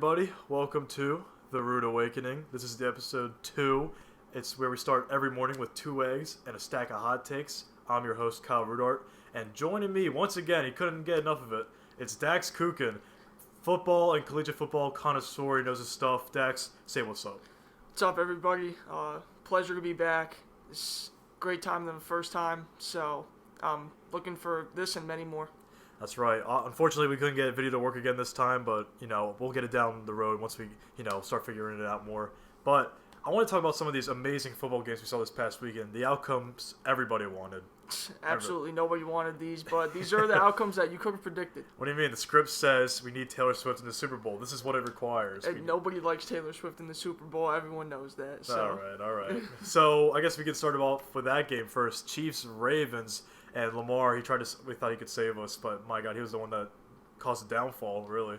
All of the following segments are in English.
everybody. Welcome to The Rude Awakening. This is the episode 2. It's where we start every morning with 2 eggs and a stack of hot takes. I'm your host, Kyle Rudart. And joining me, once again, he couldn't get enough of it, it's Dax Kukan. Football and collegiate football connoisseur. He knows his stuff. Dax, say what's up. What's up, everybody? Pleasure to be back. It's a great time than the first time. So I'm looking for this and many more. That's right. Unfortunately, we couldn't get a video to work again this time, but, we'll get it down the road once we, start figuring it out more. But I want to talk about some of these amazing football games we saw this past weekend. The outcomes everybody wanted. Absolutely nobody wanted these, but these are the outcomes that you could have predicted. What do you mean? The script says we need Taylor Swift in the Super Bowl. This is what it requires. And nobody likes Taylor Swift in the Super Bowl. Everyone knows that. So. All right. So I guess we can start off with that game first. Chiefs-Ravens. And Lamar, we thought he could save us, but my God, he was the one that caused the downfall, really.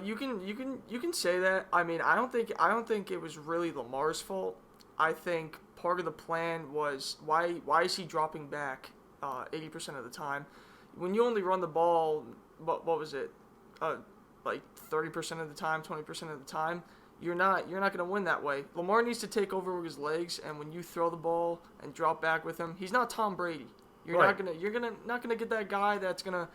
You can say that. I mean, I don't think it was really Lamar's fault. I think part of the plan was why is he dropping back 80% of the time? When you only run the ball, what was it? Like 30% of the time, 20% of the time, you're not going to win that way. Lamar needs to take over with his legs, and when you throw the ball and drop back with him, he's not Tom Brady. You're not gonna get that guy that's gonna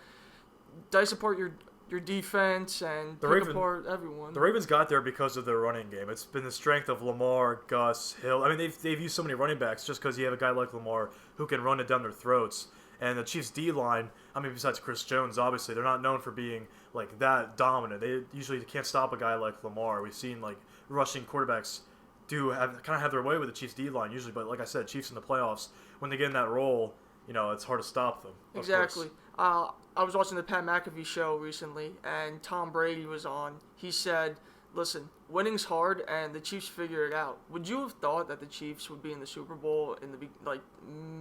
dice apart your defense and pick apart everyone. The Ravens got there because of their running game. It's been the strength of Lamar, Gus, Hill. I mean, they've used so many running backs just because you have a guy like Lamar who can run it down their throats. And the Chiefs' D-line, I mean, besides Chris Jones, obviously, they're not known for being like that dominant. They usually can't stop a guy like Lamar. We've seen like rushing quarterbacks kind of have their way with the Chiefs' D-line usually, but like I said, Chiefs in the playoffs, when they get in that role, it's hard to stop them. Exactly. I was watching the Pat McAfee show recently, and Tom Brady was on. He said, listen, winning's hard, and the Chiefs figure it out. Would you have thought that the Chiefs would be in the Super Bowl in the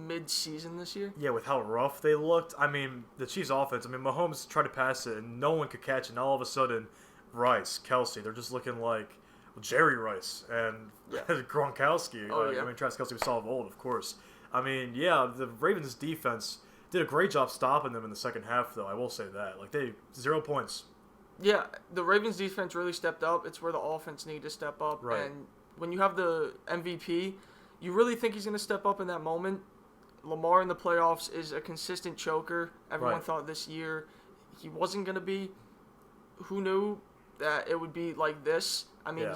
mid-season this year? Yeah, with how rough they looked. I mean, the Chiefs' offense, Mahomes tried to pass it, and no one could catch it. And all of a sudden, Rice, Kelce, they're just looking like Jerry Rice and Gronkowski. Travis Kelce we saw of old, of course. The Ravens' defense did a great job stopping them in the second half, though. I will say that. 0 points. Yeah, the Ravens' defense really stepped up. It's where the offense needed to step up. Right. And when you have the MVP, you really think he's going to step up in that moment. Lamar in the playoffs is a consistent choker. Everyone thought this year he wasn't going to be. Who knew that it would be like this?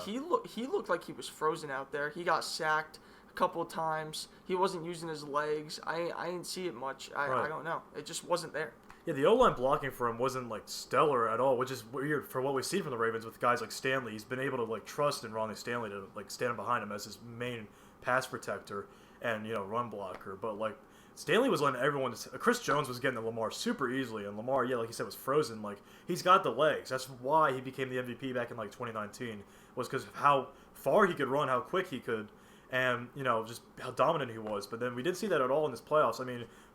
He looked like he was frozen out there. He got sacked couple of times. He wasn't using his legs. I didn't see it much. I don't know. It just wasn't there. Yeah, the O-line blocking for him wasn't stellar at all, which is weird for what we've seen from the Ravens with guys like Stanley. He's been able to trust in Ronnie Stanley to stand behind him as his main pass protector and run blocker. But Stanley was letting everyone. Chris Jones was getting to Lamar super easily, and Lamar, like you said, was frozen. He's got the legs. That's why he became the MVP back in 2019. Was because of how far he could run, how quick he could. And, just how dominant he was. But then we didn't see that at all in this playoffs.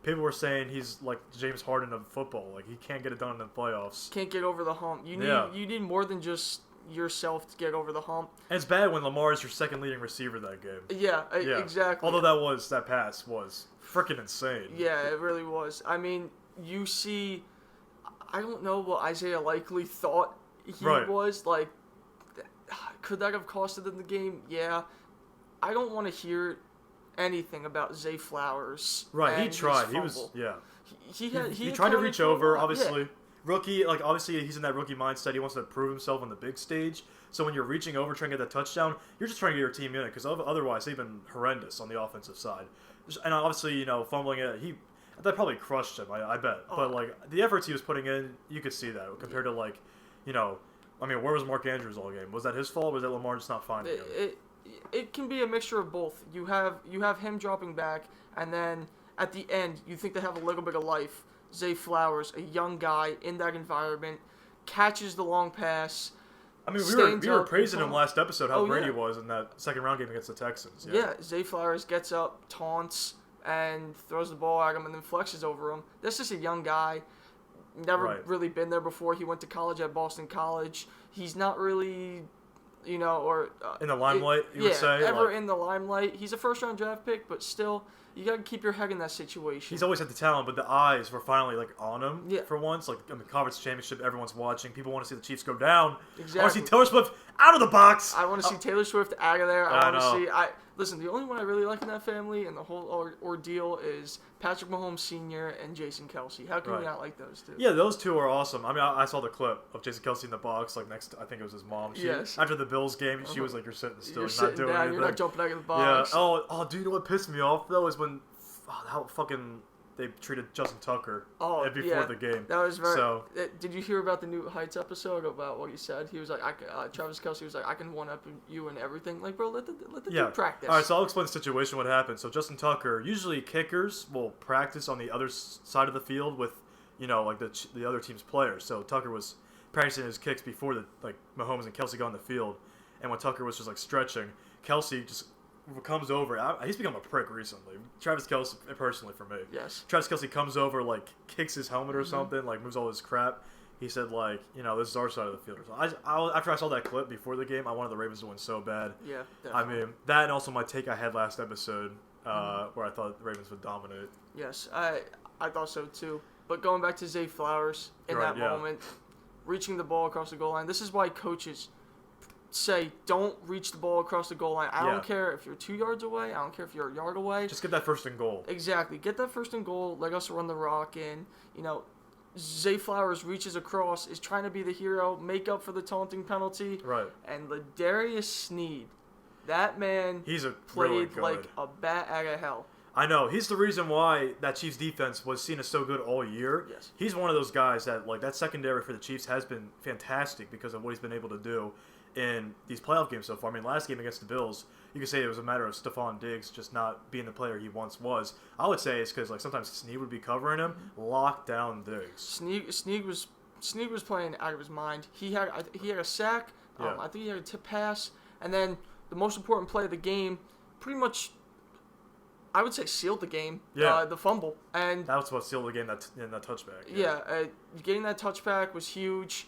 People were saying he's like James Harden of football. He can't get it done in the playoffs. Can't get over the hump. You need more than just yourself to get over the hump. And it's bad when Lamar is your second leading receiver that game. Yeah, exactly. Although that pass was freaking insane. Yeah, it really was. You see, I don't know what Isaiah Likely thought he was. Could that have costed them the game? Yeah. I don't want to hear anything about Zay Flowers. Right, he tried. He was, He tried to reach over, obviously. Yeah. Rookie, obviously he's in that rookie mindset. He wants to prove himself on the big stage. So when you're reaching over trying to get that touchdown, you're just trying to get your team in it because otherwise they've been horrendous on the offensive side. And obviously, fumbling it, that probably crushed him, I bet. Oh. But, the efforts he was putting in, you could see that compared to, where was Mark Andrews all game? Was that his fault or was that Lamar just not finding him? It can be a mixture of both. You have him dropping back, and then at the end, you think they have a little bit of life. Zay Flowers, a young guy in that environment, catches the long pass. We were praising him last episode how great he was in that second round game against the Texans. Yeah, Zay Flowers gets up, taunts, and throws the ball at him, and then flexes over him. That's just a young guy. Never really been there before. He went to college at Boston College. He's not really... in the limelight, you would say? Ever in the limelight. He's a first-round draft pick, but still, you gotta keep your head in that situation. He's always had the talent, but the eyes were finally like on him Yeah. for once. Like in the conference championship, everyone's watching. People want to see the Chiefs go down. Exactly. I want to see Taylor Swift out of the box. I want to see Taylor Swift out of there. I I want know. to see. Listen, the only one I really like in that family and the whole ordeal is Patrick Mahomes Sr. and Jason Kelce. How can Right. you not like those two? Yeah, those two are awesome. I mean, I saw the clip of Jason Kelce in the box, like next to, I think it was his mom. Yes. After the Bills game, she was like, "You're sitting still, You're not sitting doing down. anything." You're not jumping out of the Yeah. box. Oh, dude, you know what pissed me off though is when how fucking they treated Justin Tucker before the game. That was very. So Did you hear about the New Heights episode about what he said? He was like, Travis Kelce was like, I can one up you and everything. Like, bro, let the dude practice. All right, so I'll explain the situation. What happened? So Justin Tucker, usually kickers will practice on the other side of the field with, like the other team's players. So Tucker was practicing his kicks before Mahomes and Kelce got on the field, and when Tucker was just like stretching, Kelce just comes over. He's become a prick recently. Travis Kelce, personally for me. Yes. Travis Kelce comes over, like kicks his helmet or something, like moves all his crap. He said, this is our side of the field. So after I saw that clip before the game, I wanted the Ravens to win so bad. Yeah, definitely. I mean, that and also my take I had last episode, where I thought the Ravens would dominate. Yes, I thought so too. But going back to Zay Flowers in that moment, reaching the ball across the goal line. This is why coaches say don't reach the ball across the goal line. I don't care if you're 2 yards away. I don't care if you're a yard away. Just get that first and goal. Exactly. Get that first and goal. Let us run the rock in. Zay Flowers reaches across, is trying to be the hero, make up for the taunting penalty. Right. And Ladarius Sneed, that man played really good. Like a bat out of hell. I know. He's the reason why that Chiefs defense was seen as so good all year. Yes. He's one of those guys that, that secondary for the Chiefs has been fantastic because of what he's been able to do in these playoff games so far. I mean, last game against the Bills, you could say it was a matter of Stephon Diggs just not being the player he once was. I would say it's because sometimes Snead would be covering him, lock down Diggs. Snead was playing out of his mind. He had a sack. I think he had a tip pass, and then the most important play of the game, pretty much, I would say sealed the game. Yeah. The fumble, and that's what sealed the game. In that touchback. Yeah. Getting that touchback was huge.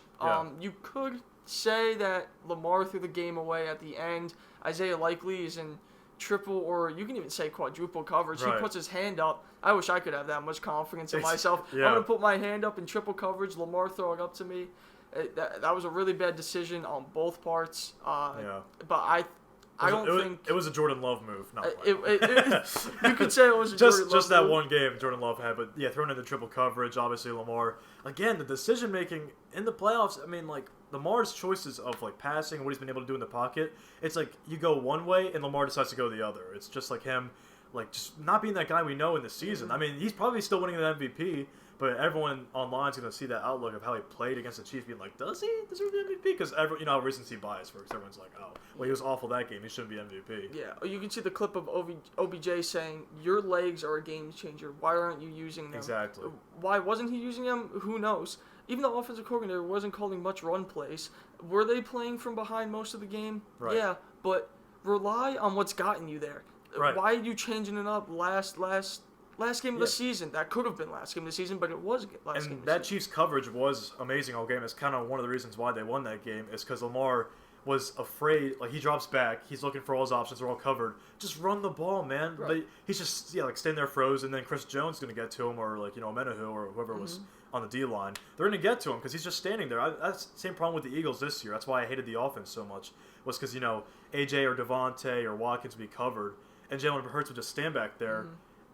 You could say that Lamar threw the game away at the end. Isaiah Likely is in triple, or you can even say quadruple coverage. Right. He puts his hand up. I wish I could have that much confidence in myself. Yeah. I'm going to put my hand up in triple coverage. Lamar throw it up to me. That was a really bad decision on both parts. But I don't think it was a Jordan Love move. Not you could say it was a Jordan Love just that move. one game Jordan Love had, but throwing in the triple coverage, obviously Lamar. Again, the decision making in the playoffs. I mean, Lamar's choices of passing and what he's been able to do in the pocket. It's like you go one way and Lamar decides to go the other. It's just like him, just not being that guy we know in the season. I mean, he's probably still winning the MVP. But everyone online is going to see that outlook of how he played against the Chiefs, being like, does he deserve the MVP? Because how recency bias works. Everyone's like, oh, well, he was awful that game. He shouldn't be MVP. Yeah, you can see the clip of OBJ saying, your legs are a game changer. Why aren't you using them? Exactly. Why wasn't he using them? Who knows? Even the offensive coordinator wasn't calling much run plays. Were they playing from behind most of the game? Right. Yeah, but rely on what's gotten you there. Right. Why are you changing it up last game of the season? That could have been last game of the season, but it was last game of the season. And that Chiefs coverage was amazing all game. It's kind of one of the reasons why they won that game is because Lamar was afraid. He drops back. He's looking for all his options. They're all covered. Just run the ball, man. Right. But he's just, staying there frozen. Then Chris Jones is going to get to him or, Menahu or whoever was on the D-line. They're going to get to him because he's just standing there. That's the same problem with the Eagles this year. That's why I hated the offense so much was because, AJ or Devontae or Watkins would be covered. And Jalen Hurts would just stand back there.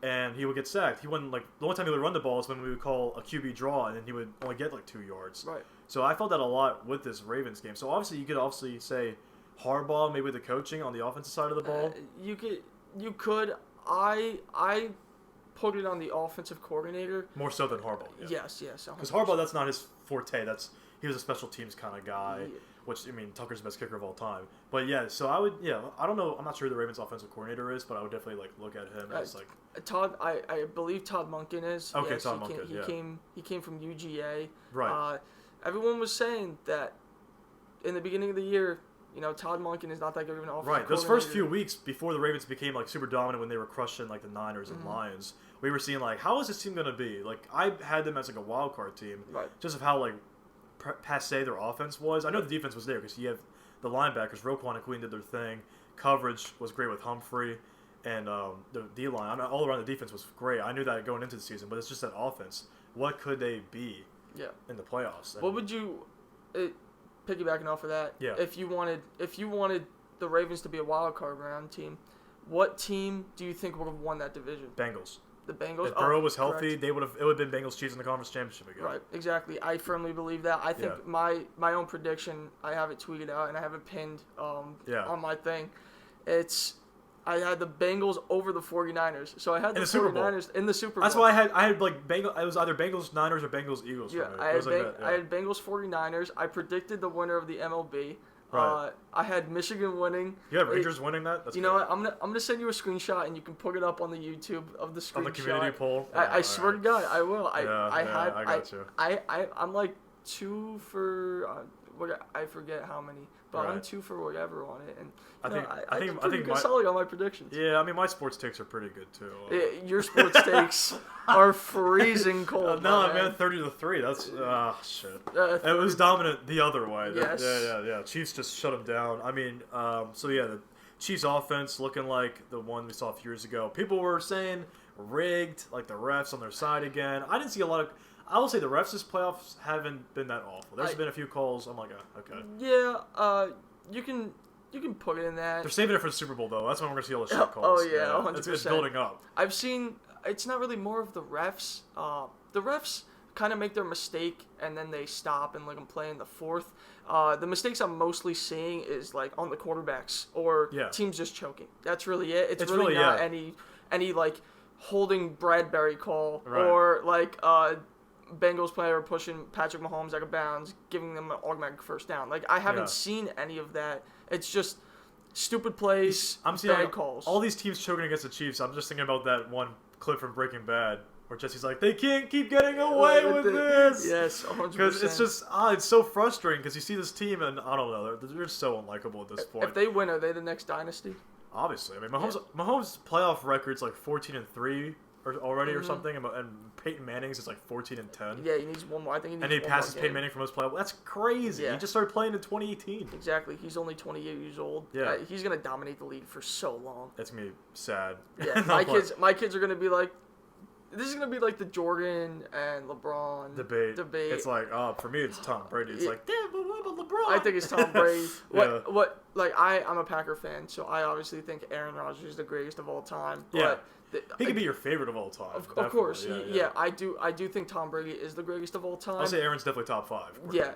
And he would get sacked. He wouldn't the only time he would run the ball is when we would call a QB draw, and then he would only get 2 yards. Right. So I felt that a lot with this Ravens game. So obviously you could say Harbaugh, maybe the coaching on the offensive side of the ball. You could. I put it on the offensive coordinator More so than Harbaugh. Yeah. Yes. Because Harbaugh, that's not his forte. He was a special teams kind of guy. Yeah. Which, Tucker's the best kicker of all time. But, so I would, I don't know. I'm not sure who the Ravens offensive coordinator is, but I would definitely, look at him as, Todd, I believe Todd Monken is. Okay, yes, Todd Monken, He came from UGA. Right. Everyone was saying that in the beginning of the year, Todd Monken is not that good of an offensive Right. Those coordinator. first few weeks before the Ravens became, super dominant when they were crushing, the Niners and Lions, we were seeing, how is this team going to be? I had them as, a wild card team. Right. Just of how, passe their offense was. I know the defense was there because you have the linebackers. Roquan and Queen did their thing. Coverage was great with Humphrey. and the D-line. I mean, all around the defense was great. I knew that going into the season, but it's just that offense. What could they be in the playoffs? What would you, piggybacking off of that, if you wanted the Ravens to be a wild card round team, what team do you think would have won that division? Bengals. The Bengals. If Burrow was healthy, it would have been Bengals Chiefs in the conference championship again. Right, exactly. I firmly believe that. I think my own prediction, I have it tweeted out and I have it pinned on my thing. I had the Bengals over the 49ers. So I had the 49ers in the Super Bowl. That's why I had like Bengals. It was either Bengals Niners or Bengals Eagles. Yeah, I had Bengals 49ers. I predicted the winner of the MLB. Right. I had Michigan winning. You have Rangers winning that? That's know what? I'm gonna send you a screenshot and you can put it up on the YouTube of the screenshot. On the community poll. I swear to God, I will. I got you. I'm like 2 for I forget how many, but I'm 2 for whatever on it, and I think good solid on my predictions. Yeah, I mean my sports takes are pretty good too. Your sports takes are freezing cold. No, man, 30-3. That's shit. It was dominant the other way. Yes. Yeah. Chiefs just shut them down. I mean, the Chiefs offense looking like the one we saw a few years ago. People were saying rigged, like the refs on their side again. I didn't see a lot of. I will say the refs this playoffs haven't been that awful. There's been a few calls. I'm like, okay. Yeah, you can put it in that. They're saving it for the Super Bowl though. That's when we're gonna see all the shit calls. Oh yeah, 100%. It's building up. I've seen. It's not really more of the refs. The refs kind of make their mistake and then they stop and let them play in the fourth. The mistakes I'm mostly seeing is like on the quarterbacks or teams just choking. That's really it. It's really not any like holding Bradbury call or like Bengals player pushing Patrick Mahomes out of bounds, giving them an automatic first down. Like, I haven't seen any of that. It's just stupid plays, bad calls. All these teams choking against the Chiefs. I'm just thinking about that one clip from Breaking Bad where Jesse's like, they can't keep getting away with this. Yes, 100%. Because it's just, it's so frustrating because you see this team and, I don't know, they're so unlikable at this point. If they win, are they the next dynasty? Obviously. I mean, Mahomes' playoff record's like 14-3. Already or something, and Peyton Manning's is like 14-10. Yeah, he needs one more. I think he needs and he passes Peyton Manning from his playoff. That's crazy. Yeah. He just started playing in 2018. Exactly. He's only 28 years old. Yeah, he's gonna dominate the league for so long. That's gonna be sad. Yeah, my kids are gonna be like, this is gonna be like the Jordan and LeBron debate. It's like, for me, it's Tom Brady. It's like, damn, but what about LeBron? I think it's Tom Brady. Like I'm a Packer fan, so I obviously think Aaron Rodgers is the greatest of all time. But he could be your favorite of all time. Of course, I do think Tom Brady is the greatest of all time. I'll say Aaron's definitely top 5. Yeah,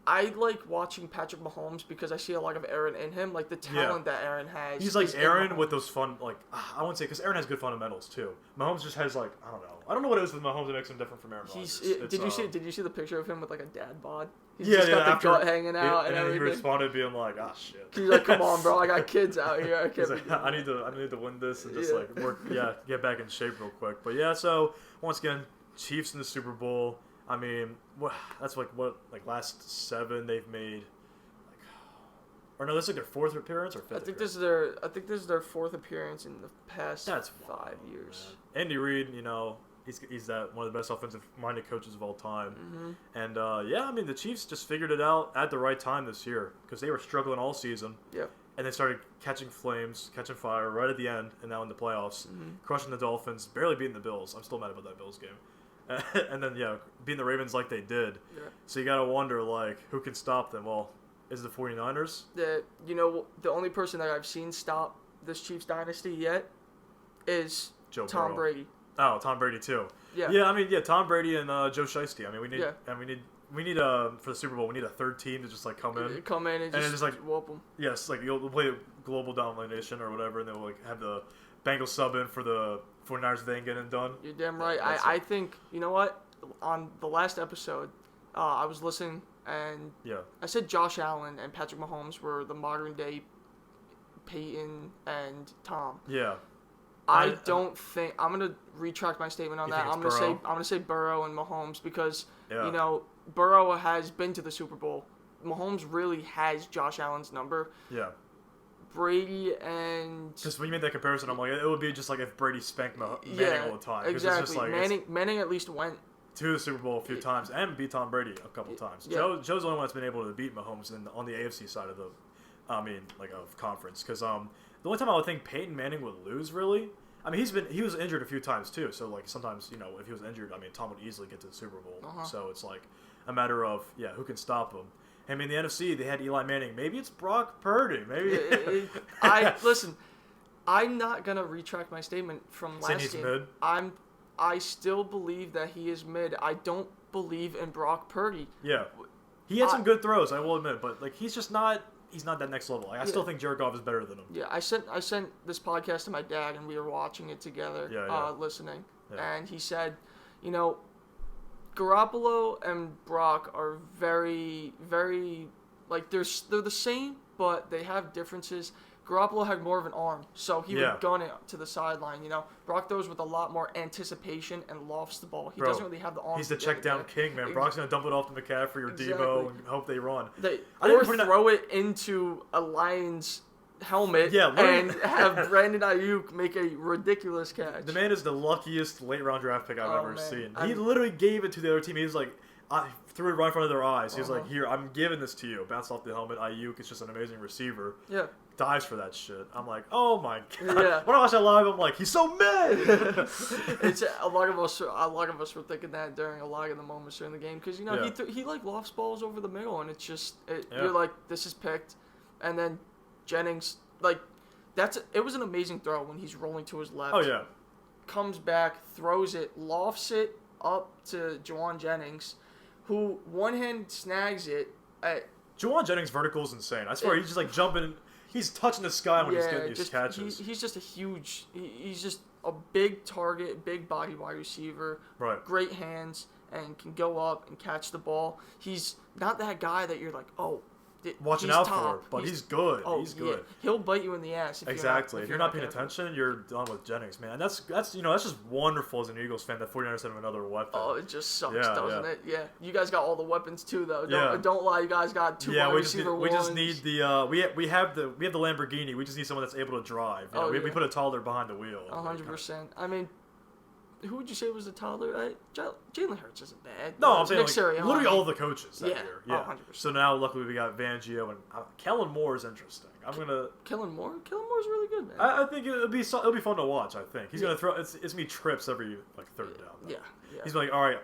I like watching Patrick Mahomes because I see a lot of Aaron in him, like the talent that Aaron has. He's like Aaron with those fun, like, I wouldn't say, because Aaron has good fundamentals too. Mahomes just has like, I don't know what it is with Mahomes that makes him different from Aaron Rodgers. Did you see the picture of him with like a dad bod? He's just got the gut hanging out and everything. He responded being like, shit. He's like, come on, bro, I got kids out here. I need to win this and just like work, get back in shape real quick. But so once again, Chiefs in the Super Bowl. I mean, that's like last 7 they've made, or no, this is like their 4th appearance or 5th. I think this is their 4th appearance in the past 5 years. Man. Andy Reid, he's that one of the best offensive-minded coaches of all time, and I mean the Chiefs just figured it out at the right time this year because they were struggling all season. Yeah. And they started catching fire right at the end, and now in the playoffs, crushing the Dolphins, barely beating the Bills. I'm still mad about that Bills game. And then, beating the Ravens like they did. Yeah. So you got to wonder, like, who can stop them? Well, is it the 49ers? The only person that I've seen stop this Chiefs dynasty yet is Tom Brady. Oh, Tom Brady, too. Yeah. Yeah, I mean, Tom Brady and Joe Shiesty. I mean, we need for the Super Bowl, we need a third team to just, like, come in. Come in and just like, whoop them. Yes, like, you'll play global domination or whatever, and they'll, like, have the Bengals sub in for the 49ers, they ain't getting done. You're damn right. I think, you know what? On the last episode, I was listening, and I said Josh Allen and Patrick Mahomes were the modern-day Peyton and Tom. Yeah. I don't think... I'm going to retract my statement on that. I'm going to say Burrow and Mahomes because, Burrow has been to the Super Bowl. Mahomes really has Josh Allen's number. Yeah. Brady and... Because when you made that comparison, I'm like, it would be just like if Brady spanked Manning all the time. Exactly. It's just like, Manning at least went to the Super Bowl a few times and beat Tom Brady a couple times. Yeah. Joe's the only one that's been able to beat Mahomes on the AFC side of the, of conference. Because The only time I would think Peyton Manning would lose, really. I mean, he was injured a few times too. So like sometimes if he was injured, I mean, Tom would easily get to the Super Bowl. So it's like a matter of who can stop him. I mean, the NFC they had Eli Manning. Maybe it's Brock Purdy. Maybe. Listen. I'm not gonna retract my statement from last game. Mid? I still believe that he is mid. I don't believe in Brock Purdy. Yeah, he had some good throws, I will admit, but like he's just not. He's not that next level. Like, I still think Jared Goff is better than him. Yeah, I sent this podcast to my dad, and we were watching it together, listening. Yeah. And he said, Garoppolo and Brock are very, very like they're the same, but they have differences. Garoppolo had more of an arm, so he would gun it to the sideline. Brock throws with a lot more anticipation and lofts the ball. He doesn't really have the arm. He's the check down king, man. Brock's gonna dump it off to McCaffrey or Debo and hope they run. Or throw it into a Lion's helmet and have Brandon Ayuk make a ridiculous catch. The man is the luckiest late round draft pick I've ever seen. He literally gave it to the other team. He was like, threw it right in front of their eyes. He was like, "Here, I'm giving this to you." Bounced off the helmet. Ayuk is just an amazing receiver. Yeah. Dives for that shit. I'm like, oh my god. Yeah. When I watch that live, I'm like, he's so mid. It's a lot of us were thinking that during a lot of the moments during the game because he like lofts balls over the middle and it's just you're like, this is picked, and then Jennings it was an amazing throw when he's rolling to his left. Oh yeah. Comes back, throws it, lofts it up to Juwan Jennings, who one hand snags it. Juwan Jennings' vertical is insane. I swear, he's just like jumping. He's touching the sky when he's getting these catches. He's just he's just a big target, big body wide receiver. Right. Great hands and can go up and catch the ball. He's not that guy that you're like, watching out for, but he's good. He's good. Yeah. He'll bite you in the ass. If you're not paying attention, you're done with Jennings, man. That's just wonderful as an Eagles fan that 49ers have another weapon. Oh, it just sucks, doesn't it? Yeah. You guys got all the weapons too, though. Don't lie. You guys got two wide receiver ones. We just need the we have the Lamborghini. We just need someone that's able to drive. We put a toddler behind the wheel. 100%. I mean, who would you say was the toddler? Jalen Hurts isn't bad. No, I'm saying literally all of the coaches that year. Yeah. 100%. So now, luckily, we got Fangio and Kellen Moore is interesting. Kellen Moore. Kellen Moore's really good, man. I think it'll be fun to watch. I think he's gonna throw. It's gonna be trips every third down. Yeah. He's like, all right,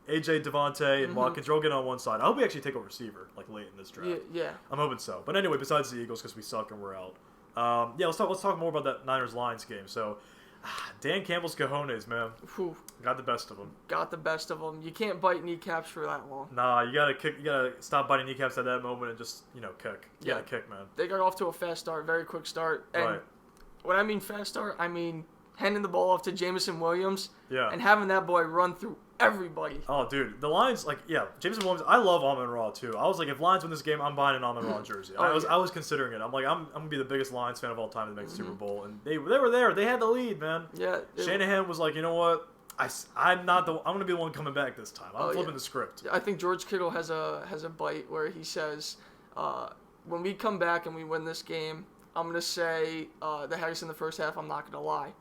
AJ, Devontae, and Watkins are all getting on one side. I hope we actually take a receiver late in this draft. Yeah. I'm hoping so. But anyway, besides the Eagles, because we suck and we're out. Let's talk more about that Niners-Lions game. So. Dan Campbell's cojones, man. Whew. Got the best of him. You can't bite kneecaps for that long. Nah, you gotta kick. You gotta stop biting kneecaps at that moment and just kick. You gotta kick, man. They got off to a fast start, very quick start. And when I mean fast start, I mean handing the ball off to Jameson Williams. Yeah. And having that boy run through everybody. Oh, dude, the Lions, Jameson Williams. I love Amon-Ra too. I was like, if Lions win this game, I'm buying an Amon-Ra jersey. I was considering it. I'm like, I'm gonna be the biggest Lions fan of all time to make the Super Bowl, and they were there. They had the lead, man. Yeah. Shanahan was like, you know what? I'm gonna be the one coming back this time. I'm flipping the script. I think George Kittle has a bite where he says, when we come back and we win this game, I'm gonna say the Haggis in the first half. I'm not gonna lie,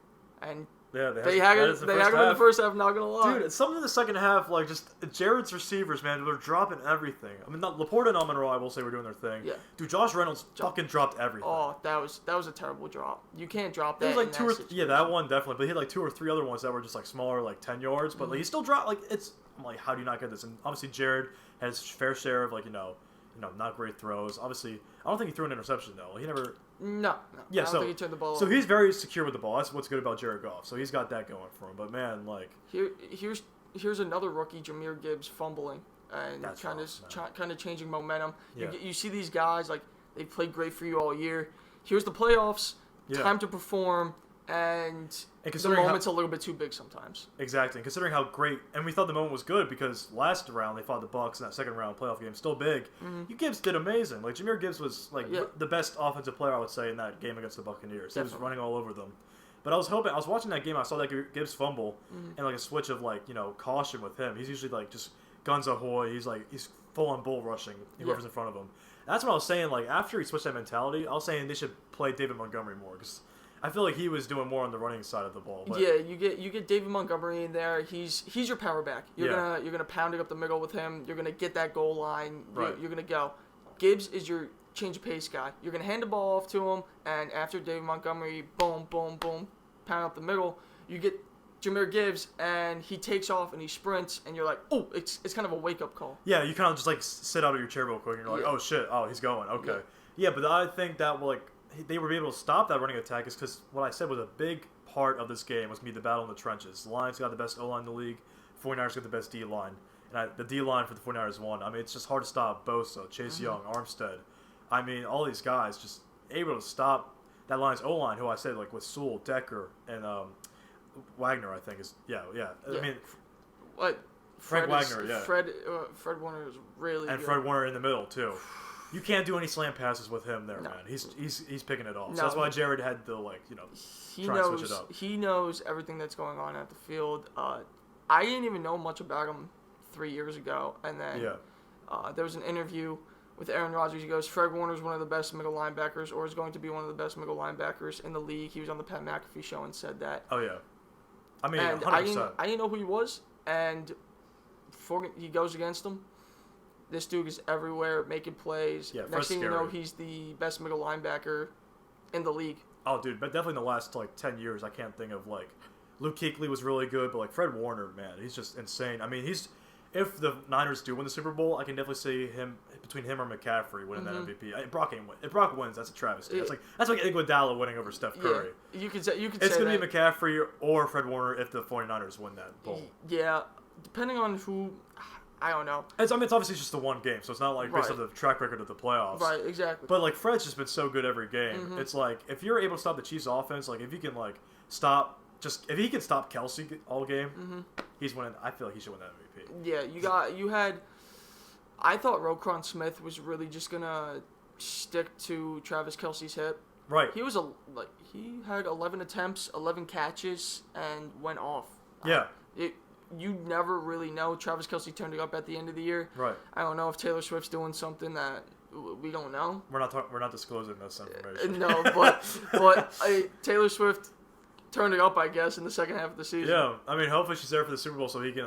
and. Yeah, they had him in the first half, not gonna lie. Dude, something in the second half, just Jared's receivers, man, they're dropping everything. I mean, Laporta and Amon-Ra, I will say, were doing their thing. Yeah. Dude, Josh Reynolds fucking dropped everything. Oh, that was a terrible drop. You can't drop that. There was that one definitely, but he had 2 or 3 other ones that were just smaller, 10 yards. But he still dropped. I'm like, how do you not get this? And obviously, Jared has his fair share of not great throws. Obviously, I don't think he threw an interception though. He never. No. Yeah, I don't think he turned the ball so over. he's very secure with the ball. That's what's good about Jared Goff. So he's got that going for him. But man, here's another rookie, Jahmyr Gibbs, fumbling and kind of changing momentum. Yeah. You see these guys they played great for you all year. Here's the playoffs. Yeah. Time to perform. And the moment's a little bit too big sometimes. Exactly. And considering how great, and we thought the moment was good because last round they fought the Bucs in that second round playoff game, still big. Gibbs did amazing. Jahmyr Gibbs was the best offensive player I would say in that game against the Buccaneers. Definitely. He was running all over them. But I was watching that game. I saw that Gibbs fumble and a switch of caution with him. He's usually just guns ahoy. He's full on bull rushing whoever's in front of him. That's what I was saying. After he switched that mentality, I was saying they should play David Montgomery more because. I feel like he was doing more on the running side of the ball. But yeah, you get David Montgomery in there. He's your power back. You're gonna pound it up the middle with him. You're gonna get that goal line. Right. You're gonna go. Gibbs is your change of pace guy. You're going to hand the ball off to him, and after David Montgomery, boom, boom, boom, pound up the middle, you get Jahmyr Gibbs, and he takes off and he sprints, and you're like, oh, it's kind of a wake-up call. Yeah, you kind of just like sit out of your chair real quick, and you're like, oh shit, oh he's going, okay. Yeah, but I think that they were able to stop that running attack is because what I said was a big part of this game was going to be the battle in the trenches. The Lions got the best O-line in the league, 49ers got the best D-line, and the D-line for the 49ers won. I mean, it's just hard to stop Bosa, Chase Young, Armstead. I mean, all these guys just able to stop that Lions O-line, who I said, like, with Sewell, Decker, and Wagner, I think, is, yeah. I mean, what? Frank Wagner, yeah. Fred Warner is really and good. Fred Warner in the middle, too. You can't do any slam passes with him there, man. He's picking it off. So that's why Jared had to, like, try and switch it up. He knows everything that's going on at the field. I didn't even know much about him 3 years ago, and then there was an interview with Aaron Rodgers. He goes, Fred Warner is one of the best middle linebackers, or is going to be one of the best middle linebackers in the league. He was on the Pat McAfee show and said that. Oh, yeah. I mean, and 100%. I didn't know who he was, and before he goes against him, this dude is everywhere, making plays. Yeah, Next thing you know, he's the best middle linebacker in the league. Oh, dude, but definitely in the last, 10 years, I can't think of, Luke Kuechly was really good, but, Fred Warner, man, he's just insane. I mean, if the Niners do win the Super Bowl, I can definitely see between him or McCaffrey winning that MVP. If Brock wins, that's a travesty. That's like Iguodala winning over Steph Curry. Yeah, you could say it's going to be McCaffrey or Fred Warner if the 49ers win that bowl. Yeah, depending on who, I don't know. It's obviously just the one game, so it's not based on the track record of the playoffs. Right, exactly. But Fred's just been so good every game. It's if you're able to stop the Chiefs' offense, if you can if he can stop Kelce all game, he's winning. I feel like he should win that MVP. Yeah, I thought Roquan Smith was really just gonna stick to Travis Kelce's hip. Right. He had 11 attempts, 11 catches, and went off. Yeah. You never really know. Travis Kelce turned it up at the end of the year. Right. I don't know if Taylor Swift's doing something that we don't know. We're not disclosing this information. No, but Taylor Swift turned it up, I guess, in the second half of the season. Yeah, I mean, hopefully she's there for the Super Bowl so he can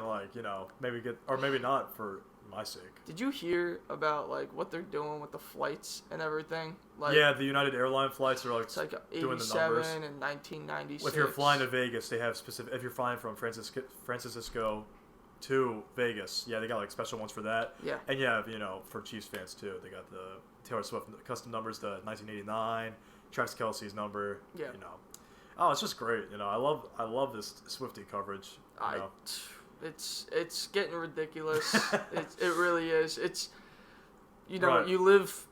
maybe get, or maybe not for my sake. Did you hear about what they're doing with the flights and everything? Yeah, the United Airline flights are it's like doing the numbers. 87 and 1996. If you're flying to Vegas, they have specific. If you're flying from Francisco to Vegas, they got special ones for that. Yeah. And for Chiefs fans too, they got the Taylor Swift custom numbers, the 1989, Travis Kelce's number. Yeah. Oh, it's just great. I love this Swiftie coverage. It's getting ridiculous. It really is. It's right. you live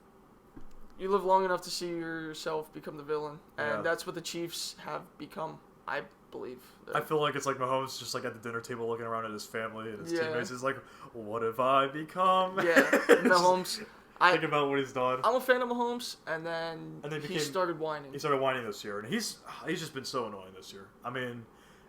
long enough to see yourself become the villain, and that's what the Chiefs have become, I believe. I feel like it's Mahomes just at the dinner table looking around at his family and his teammates. He's like, what have I become? Yeah, Mahomes. Think about what he's done. I'm a fan of Mahomes, and then he started whining. He started whining this year, and he's just been so annoying this year. I mean,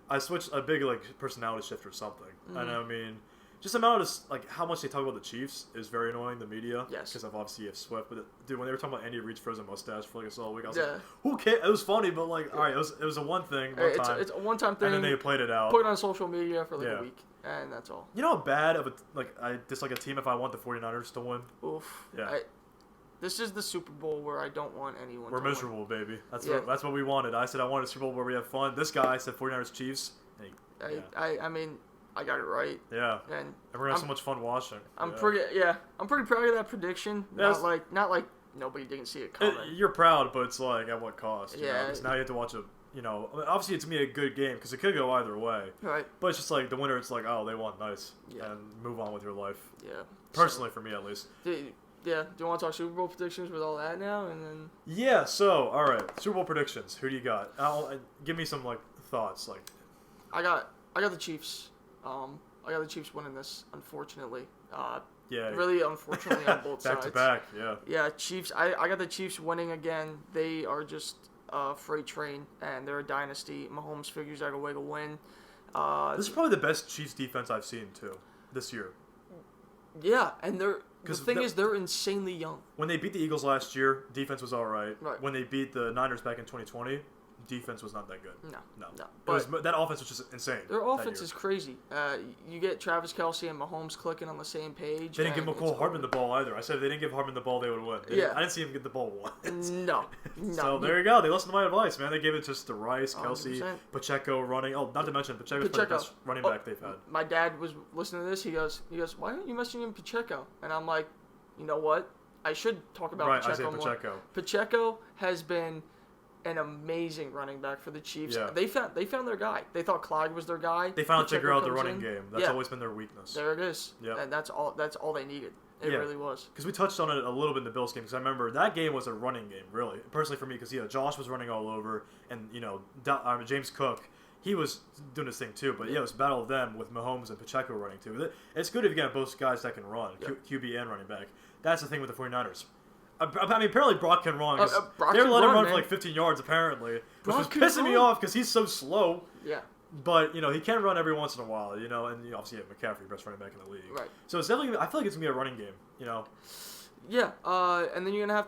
I switched a big personality shift or something, and I mean, just the amount of how much they talk about the Chiefs is very annoying. The media, yes, because obviously you have Swift, but dude, when they were talking about Andy Reid's frozen mustache for a solid week, I was like, who cares? It was funny, but all right, it was a one thing, time. It's a one-time thing, and then they played it out, put it on social media for a week, and that's all. You know how bad of I dislike a team if I want the 49ers to win. Oof. Yeah. This is the Super Bowl where I don't want anyone We're to miserable, win. baby. That's what we wanted. I said I wanted a Super Bowl where we have fun. This guy said 49ers Chiefs. I mean, I got it right. Yeah. And we're gonna have so much fun watching. I'm pretty proud of that prediction. Yes. Not like nobody didn't see it coming. You're proud, but it's at what cost? Yeah. Because now you have to watch obviously it's gonna be a good game because it could go either way. Right. But it's just the winner. It's oh, they won, nice, and move on with your life. Yeah. Personally, for me at least. Yeah, do you want to talk Super Bowl predictions with all that now, and then? Yeah. So, all right, Super Bowl predictions. Who do you got? Give me some thoughts. I got the Chiefs. I got the Chiefs winning this, unfortunately. Really unfortunately on both sides. Back to back. Yeah. Yeah, Chiefs. I got the Chiefs winning again. They are just a freight train, and they're a dynasty. Mahomes figures out a way to win. This is probably the best Chiefs defense I've seen too this year. Yeah, and the thing is, they're insanely young. When they beat the Eagles last year, defense was all right. Right. When they beat the Niners back in 2020, defense was not that good. No. That offense was just insane. Their offense is crazy. You get Travis Kelce and Mahomes clicking on the same page. They didn't give McCall Hardman the ball either. I said if they didn't give Hardman the ball, they would win. I didn't see him get the ball once. No. So there you go. They listened to my advice, man. They gave it just to Rice, Kelce, 100%. Pacheco running. Oh, not to mention Pacheco's the best running back they've had. My dad was listening to this. He goes, why aren't you mentioning Pacheco? And I'm like, you know what? I should talk about Pacheco more. Pacheco. Pacheco has been an amazing running back for the Chiefs. Yeah. They found their guy. They thought Clyde was their guy. They finally Pacheco figured out the comes running in. game. That's always been their weakness. There it is. Yeah. And that's all they needed. It really was. Because we touched on it a little bit in the Bills game. Because I remember that game was a running game, really. Personally for me, because Josh was running all over, and James Cook, he was doing his thing too. But it was a battle of them with Mahomes and Pacheco running too. It's good if you get both guys that can run, QB and running back. That's the thing with the 49ers. I mean, apparently Brock can run. They were letting him run for like 15 yards, apparently. Which was pissing me off because he's so slow. Yeah. But, he can run every once in a while, and obviously you have McCaffrey, best running back in the league. Right. So it's definitely, I feel like it's going to be a running game, Yeah, and then you're gonna have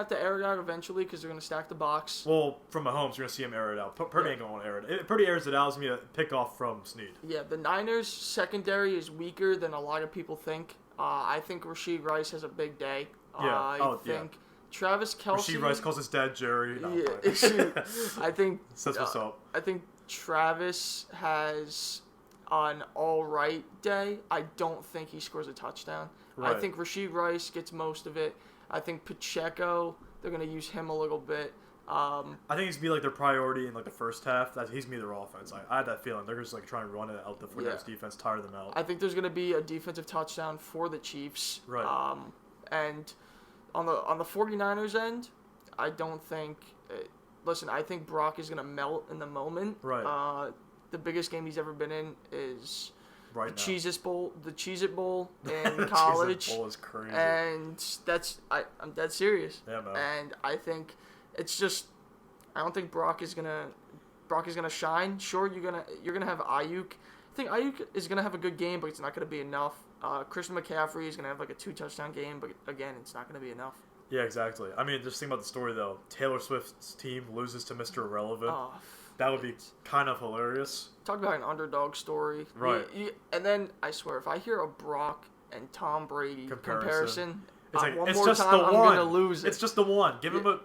to air it out eventually because they're gonna stack the box. Well, from Mahomes, you're gonna see him air it out. Purdy ain't gonna want to air it. If Purdy airs it out, it's gonna be a pick off from Snead. Yeah, the Niners secondary is weaker than a lot of people think. I think Rashee Rice has a big day. I think Travis Kelce. Rashee Rice calls his dad Jerry. No, I think that's what's up. I think Travis has an all right day. I don't think he scores a touchdown. Right. I think Rashee Rice gets most of it. I think Pacheco, they're going to use him a little bit. I think he's going to be like their priority in like the first half. He's going to be their offense. I had that feeling. They're just like trying to run it out the 49ers defense, tire them out. I think there's going to be a defensive touchdown for the Chiefs. Right. And on the 49ers end, I don't think listen, I think Brock is going to melt in the moment. Right. The biggest game he's ever been in is the Cheez-It Bowl in college. Cheez-It Bowl is crazy. And I'm dead serious. Yeah, man. And I think it's just I don't think Brock is gonna shine. Sure, you're gonna have Ayuk. I think Ayuk is gonna have a good game, but it's not gonna be enough. Christian McCaffrey is gonna have like a 2-touchdown game, but again, it's not gonna be enough. Yeah, exactly. I mean, just think about the story though. Taylor Swift's team loses to Mr. Irrelevant. Oh, that would be kind of hilarious. Talk about an underdog story. Right. And then, I swear, if I hear a Brock and Tom Brady comparison it's like, one it's more just time, the I'm one. going to lose it. It's just the one. Give him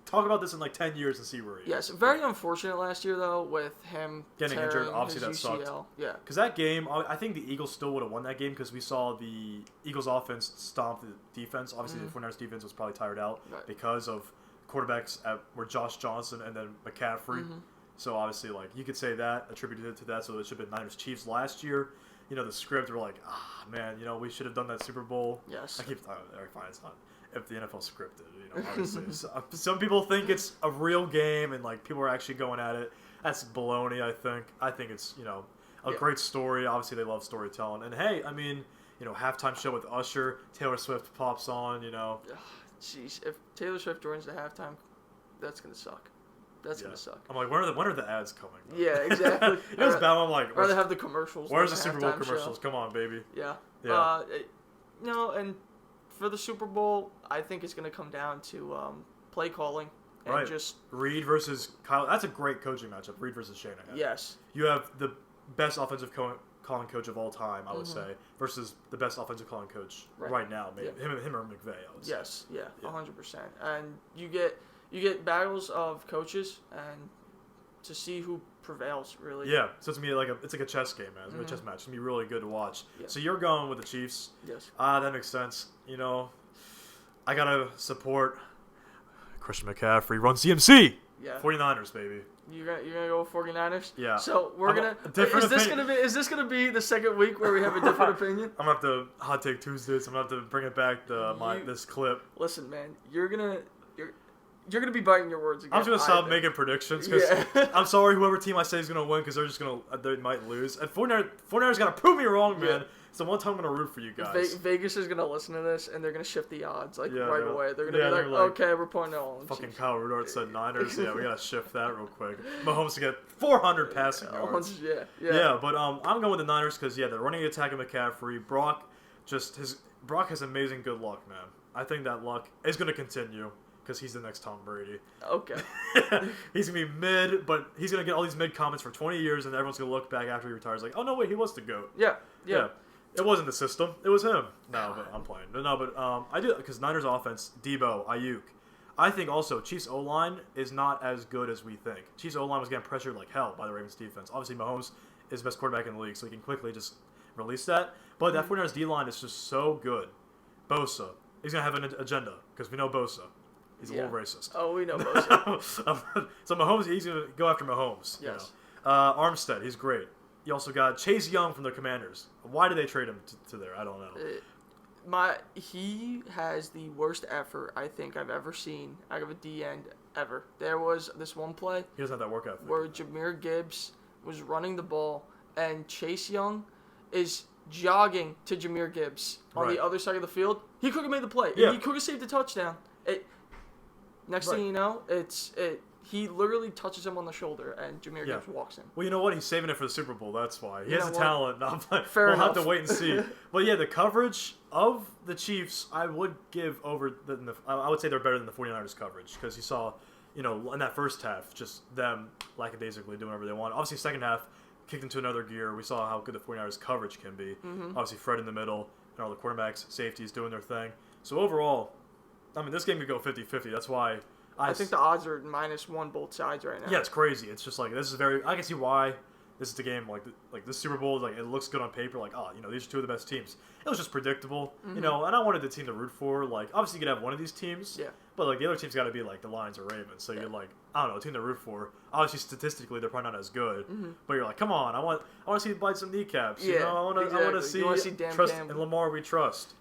talk about this in like 10 years and see where he is. Yes, very unfortunate last year, though, with him getting injured. Obviously, that UCL. sucked. Yeah. Because that game, I think the Eagles still would have won that game because we saw the Eagles offense stomp the defense. Obviously, the 49ers defense was probably tired out because of quarterbacks were Josh Johnson and then McCaffrey. Mm-hmm. So obviously, like you could say that attributed to that. So it should have been Niners Chiefs last year. The script were like, man, we should have done that Super Bowl. Yes. I keep fine, it's not. If the NFL scripted, obviously. Some people think it's a real game and like people are actually going at it. That's baloney. I think it's a great story. Obviously, they love storytelling. And hey, I mean, halftime show with Usher, Taylor Swift pops on. Jeez, if Taylor Swift joins the halftime, that's gonna suck. That's gonna suck. I'm like, when are the ads coming? Though? Yeah, exactly. It's bad. I'm like, or they have the commercials. Where's the Super Bowl commercials? Show. Come on, baby. Yeah. Yeah. And for the Super Bowl, I think it's gonna come down to play calling and just Reed versus Kyle. That's a great coaching matchup. Reed versus Shanahan. Yes. You have the best offensive calling coach of all time, I would say, versus the best offensive calling coach right now. Maybe him or McVay. I would say. Yes. Yeah. 100%. And you get battles of coaches and to see who prevails, really. Yeah, so it's gonna be it's like a chess game, man. It's gonna be a chess match. It's gonna be really good to watch. Yeah. So you're going with the Chiefs. Yes. That makes sense. I gotta support Christian McCaffrey. Run CMC. Yeah. 49ers, baby. You're gonna go with 49ers? Yeah. So we're is this gonna be the second week where we have a different opinion? I'm gonna have to hot take Tuesdays. I'm gonna have to bring it back to this clip. Listen, man, you're gonna be biting your words again. I'm just gonna stop making predictions because I'm sorry, whoever team I say is gonna win because they might lose. And 49ers gotta prove me wrong, man. It's the one time I'm gonna root for you guys. Vegas is gonna listen to this and they're gonna shift the odds right away. They're gonna be like, okay, we're putting it all in. Fucking Kyle Rudolph said Niners. Yeah, we gotta shift that real quick. Mahomes to get 400 passing yards. Yeah. But I'm going with the Niners because the running attack of McCaffrey, Brock has amazing good luck, man. I think that luck is gonna continue. because he's the next Tom Brady. Okay. He's going to be mid, but he's going to get all these mid comments for 20 years, and everyone's going to look back after he retires like, oh, no, wait, he was the GOAT. Yeah. It wasn't the system. It was him. No, but I'm playing. I do, because Niners offense, Debo, Ayuk. I think also Chiefs O-line is not as good as we think. Chiefs O-line was getting pressured like hell by the Ravens defense. Obviously, Mahomes is the best quarterback in the league, so he can quickly just release that. But that 49ers D-line is just so good. Bosa, he's going to have an agenda, because we know Bosa. He's a little racist. Oh, we know Bosa. So Mahomes, he's going to go after Mahomes. Yes. Armstead, he's great. You also got Chase Young from the Commanders. Why did they trade him to there? I don't know. He has the worst effort I think I've ever seen out of a D end ever. There was this one play. He doesn't have that work ethic. Where Jahmyr Gibbs was running the ball and Chase Young is jogging to Jahmyr Gibbs on the other side of the field. He could have made the play. Yeah. He could have saved the touchdown. Next thing you know, he literally touches him on the shoulder, and Jahmyr Gibbs walks in. Well, you know what? He's saving it for the Super Bowl. That's why. He has the talent. Fair enough. We'll have to wait and see. But yeah, the coverage of the Chiefs, I would give over. I would say they're better than the 49ers coverage, because you saw, in that first half, just them lackadaisically doing whatever they want. Obviously, second half kicked into another gear. We saw how good the 49ers coverage can be. Mm-hmm. Obviously, Fred in the middle, and all the quarterbacks, safeties doing their thing. So overall, I mean, this game could go 50-50. That's why. I think the odds are -1 both sides right now. Yeah, it's crazy. It's just like, this is I can see why this is the game. Like this Super Bowl, it looks good on paper. Like, these are two of the best teams. It was just predictable, and I wanted the team to root for. Like, obviously you could have one of these teams, but the other team's got to be like the Lions or Ravens. So you're like, I don't know, a team to root for. Obviously statistically they're probably not as good, but you're like, come on, I want to see you bite some kneecaps. Yeah, I want to see Dan trust Campbell. and Lamar we trust.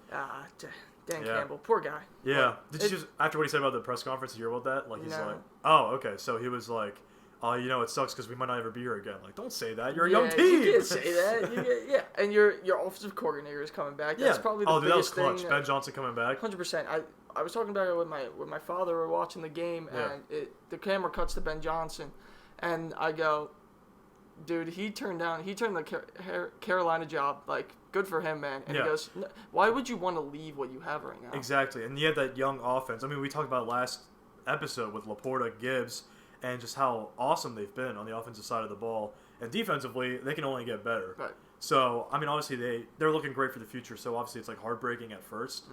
Dan Campbell, poor guy. Yeah. Did you just, after what he said about the press conference, you hear about that? Like, he's like, oh, okay. So he was like, it sucks because we might not ever be here again. Like, don't say that. You're a young team. You can't say that. And your offensive coordinator is coming back. That's probably the biggest thing. That was clutch. Ben Johnson coming back. 100%. I was talking about it with my father. We were watching the game, and the camera cuts to Ben Johnson, and I go, dude, he turned the Carolina job. Like, good for him, man. And he goes, why would you want to leave what you have right now? Exactly. And you have that young offense. I mean, we talked about last episode with Laporta, Gibbs, and just how awesome they've been on the offensive side of the ball. And defensively, they can only get better. Right. So, I mean, obviously they're looking great for the future. So obviously it's like heartbreaking at first,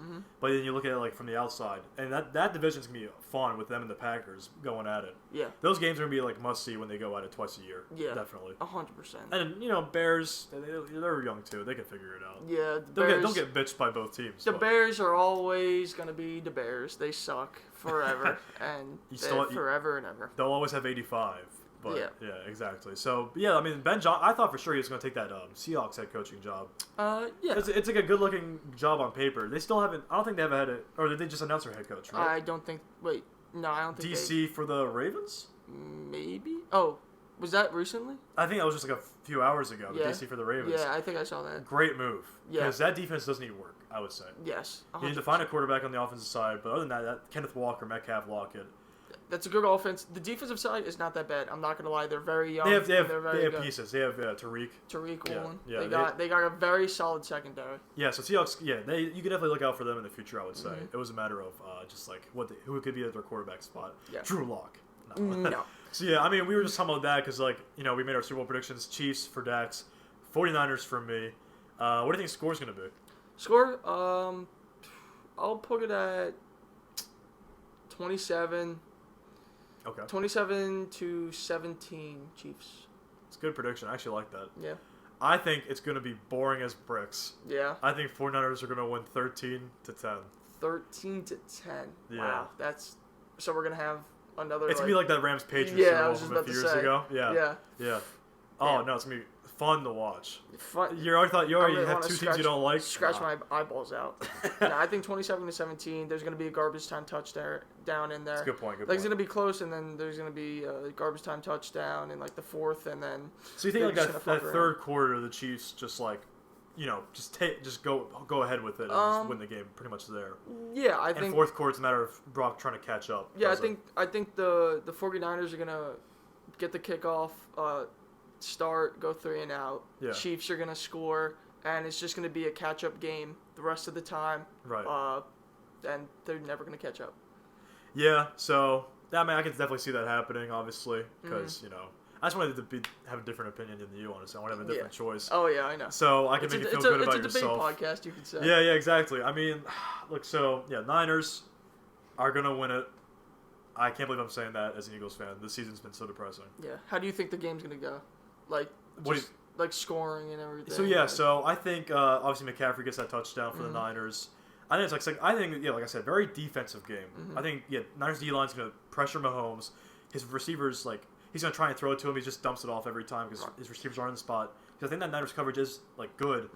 but then you look at it like from the outside, and that division's gonna be fun with them and the Packers going at it. Yeah. Those games are gonna be like must see when they go at it twice a year. Yeah. Definitely. 100%. And Bears, they're young too. They can figure it out. Yeah. They'll get bitched by both teams. The Bears are always gonna be the Bears. They suck forever and forever and ever. They'll always have 85. But, yeah, exactly. So, I mean, I thought for sure he was going to take that Seahawks head coaching job. Yeah. It's like a good-looking job on paper. They still haven't, I don't think they ever had it, or did they just announce their head coach, right? I don't think, I don't think DC for the Ravens? Maybe? Oh, was that recently? I think that was just like a few hours ago, the DC for the Ravens. Yeah, I think I saw that. Great move. Yeah. Because that defense does need work, I would say. Yes, 100%. You need to find a quarterback on the offensive side, but other than that Kenneth Walker, Metcalf, Lockett. That's a good offense. The defensive side is not that bad. I'm not gonna lie; they're very young. They have good. pieces. They have Tariq Woolen. Yeah, they got a very solid secondary. Yeah, so Seahawks. Yeah, you can definitely look out for them in the future. I would say it was a matter of just like who could be at their quarterback spot. Yeah. Drew Lock. No. So yeah, I mean, we were just talking about that because we made our Super Bowl predictions. Chiefs for Dax, 49ers for me. What do you think the score's gonna be? Score? I'll put it at 27. Okay. 27-17 Chiefs. It's a good prediction. I actually like that. Yeah. I think it's going to be boring as bricks. Yeah. I think 49ers are going to win 13-10. 13-10. Yeah. Wow. So we're going to have another. It's going to be like that Rams-Patriots Super Bowl from a few years ago. Yeah. Oh, no, it's going to be fun to watch. You already have two teams you don't like. Scratch my eyeballs out. No, I think 27-17. There's going to be a garbage time touchdown in there. That's a good point. It's going to be close, and then there's going to be a garbage time touchdown in like the fourth, and then. So you think like that third quarter, the Chiefs just just go ahead with it and just win the game pretty much there. Yeah, I think. And fourth quarter, it's a matter of Brock trying to catch up. Yeah, I think the 49ers are going to get the kickoff. Start, go 3 and out. Yeah. Chiefs are gonna score, and it's just gonna be a catch-up game the rest of the time. Right. And they're never gonna catch up. Yeah, so I mean, I can definitely see that happening, obviously, because I just wanted to have a different opinion than you, honestly. I want to have a different choice. Oh yeah, I know. So I can make you feel good about yourself. It's a debate podcast, you could say. Yeah, exactly. I mean, look, Niners are gonna win it. I can't believe I'm saying that as an Eagles fan. This season's been so depressing. Yeah. How do you think the game's gonna go? Like, like scoring and everything. So I think obviously McCaffrey gets that touchdown for the Niners. I think it's like like I said, very defensive game. I think Niners D line's gonna pressure Mahomes. His receivers he's gonna try and throw it to him. He just dumps it off every time because his receivers aren't in the spot. Because I think that Niners coverage is good.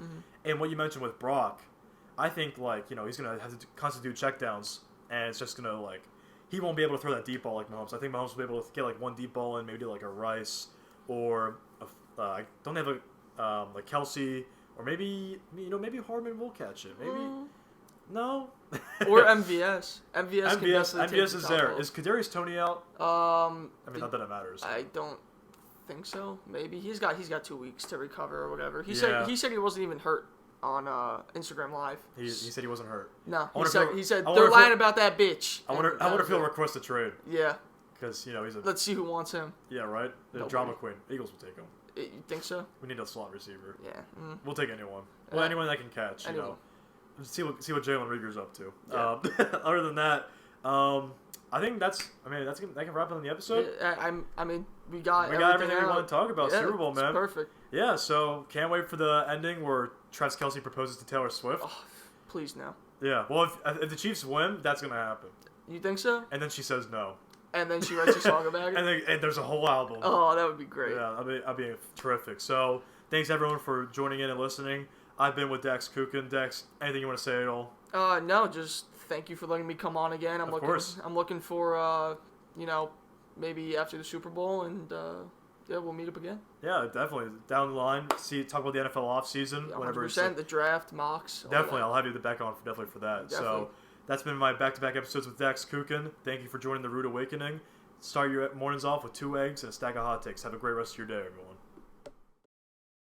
And what you mentioned with Brock, I think he's gonna have to constantly do checkdowns, and it's just gonna he won't be able to throw that deep ball like Mahomes. I think Mahomes will be able to get one deep ball in, maybe do a Rice or I don't have a Kelce, or maybe Hardman will catch it. Maybe no. Or MVS. MVS is there. Is Kadarius Toney out? I mean, not that it matters. I don't think so. Maybe he's got 2 weeks to recover or whatever. He said he wasn't even hurt on Instagram Live. He said he wasn't hurt. No, he said they're lying about that bitch. I wonder if he'll request a trade. Yeah. Because he's a. Let's see who wants him. Yeah, right. The drama queen. Eagles will take him. You think so? We need a slot receiver. Yeah. We'll take anyone. Well, anyone that can catch. Anyone. See what Jalen Reagor's up to. Yeah. Other than that, I think that can wrap it on the episode. Yeah, I mean, we got everything we want to talk about. Yeah, Super Bowl, man. Perfect. Yeah, so can't wait for the ending where Travis Kelce proposes to Taylor Swift. Oh, please no. Yeah, well, if the Chiefs win, that's gonna happen. You think so? And then she says no. And then she writes a song about it. and there's a whole album. Oh, that would be great. Yeah, I'd be terrific. So thanks everyone for joining in and listening. I've been with Dax Kukan. Dax, anything you want to say at all? No, just thank you for letting me come on again. I'm looking for maybe after the Super Bowl, and we'll meet up again. Yeah, definitely down the line. Talk about the NFL offseason. 100%, the draft, mocks. Definitely, I'll have you back on for that. Definitely. So that's been my back-to-back episodes with Dax Kukan. Thank you for joining the Rude Awakening. Start your mornings off with 2 eggs and a stack of hot takes. Have a great rest of your day, everyone.